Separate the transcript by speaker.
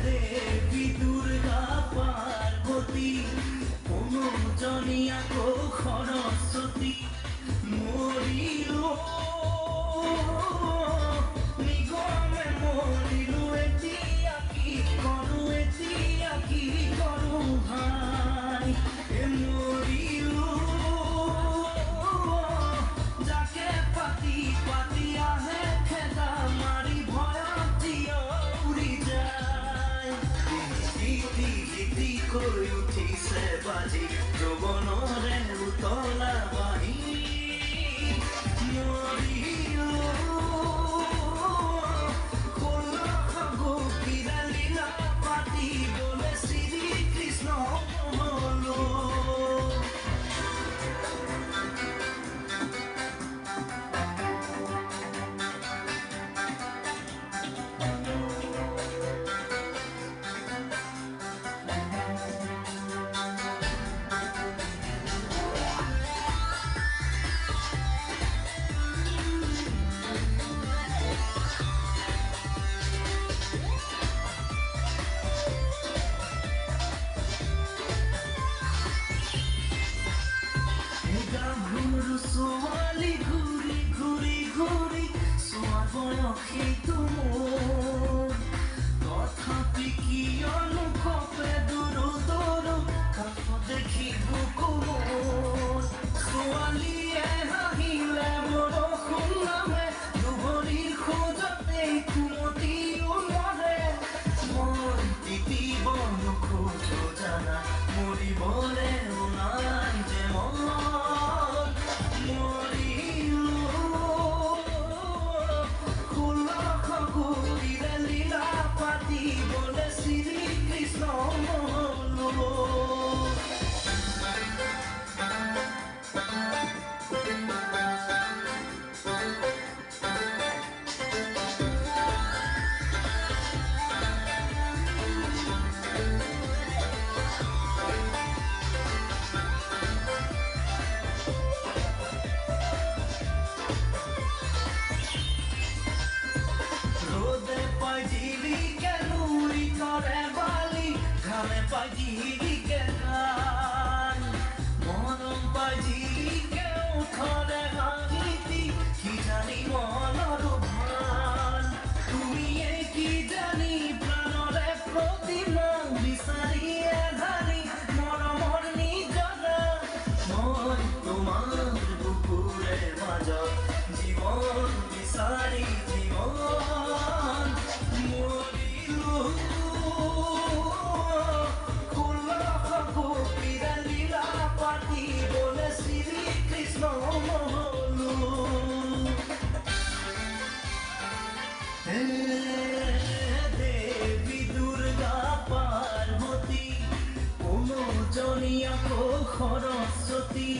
Speaker 1: देवी दुर्गा पार्वती অনুজনীয়া সৰস্বতী মৰিলো নিগমে মৰিলো এতিয়া কি কৰো ভাই মৰিলো যাকে পাতি পাতি আহে খেদা মাৰি ভয়ত উৰি যায় কৈ উঠিছে বাজি যৌৱনৰে উতলা বাণী মৰিলো ষোল্লশ গোপীৰা লীলা পাতিবলে শ্ৰীকৃষ্ণ হলো ছোৱালী ঘূৰি ঘূৰি ঘূৰি চোৱা বয়সেইটো মোৰ তথাপি কিয়নো খপে দূৰো দূৰো কাষ দেখিব কোমল ছোৱালীয়ে হাঁহিলে বৰষুণ নামে দুবৰিৰ খোজতে কুমতি ওলালে মই তিতিব নোখোজো জানা মৰিবলে ওলাই যে জীবন বিচাৰি জীবন মৰিলো ষোল্লশ গোপীৰা লীলা পাতিবলে শ্ৰীকৃষ্ণ হলো দেৱী দুৰ্গা পাৰ্বতী অনুজনীয়া সৰস্বতী